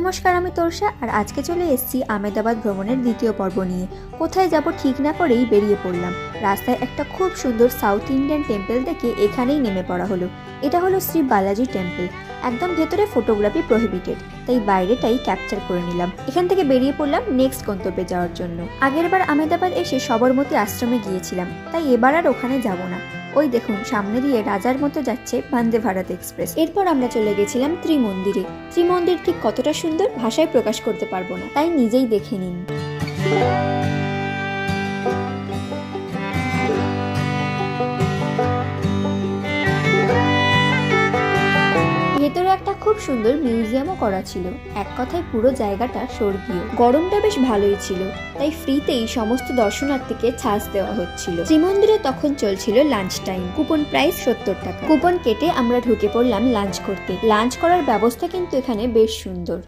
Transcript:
নমস্কার, আমি তর্ষা আর আজকে চলে এসেছি আহমেদাবাদ ভ্রমণের দ্বিতীয় পর্ব নিয়ে। কোথায় যাব ঠিক না করেই বেরিয়ে পড়লাম। রাস্তায় একটা খুব সুন্দর সাউথ ইন্ডিয়ান টেম্পল দেখে এখানেই নেমে পড়া হলো। এটা হলো শ্রী বালাজি টেম্পল। একদম ভেতরে ফটোগ্রাফি প্রহিবিটেড, তাই বাইরেটাই ক্যাপচার করে নিলাম। এখান থেকে বেরিয়ে পড়লাম নেক্সট গন্তব্যে যাওয়ার জন্য। আগের বার আহমেদাবাদ এসে সবরমতী আশ্রমে গিয়েছিলাম, তাই এবার আর ওখানে যাব না। ওই দেখুন সামনে দিয়ে রাজার মতো যাচ্ছে বন্দে ভারত এক্সপ্রেস। এরপর আমরা চলে গেছিলাম ত্রিমন্দিরে। ত্রিমন্দির ঠিক কতটা সুন্দর ভাষায় প্রকাশ করতে পারবো না, তাই নিজেই দেখে নিন। ভেতরে একটা খুব সুন্দর মিউজিয়ামও করা ছিল। এক কথায় পুরো জায়গাটা স্বর্গীয়। গরমটা বেশ ভালোই ছিল, তাই ফ্রিতেই সমস্ত দর্শনার্থীকে ছাড় দেওয়া হচ্ছিল। শ্রীমন্দিরে তখন চলছিল লাঞ্চ টাইম। কুপন প্রাইস 70 টাকা। কুপন কেটে আমরা ঢুকে পড়লাম লাঞ্চ করতে। লাঞ্চ করার ব্যবস্থা কিন্তু এখানে বেশ সুন্দর।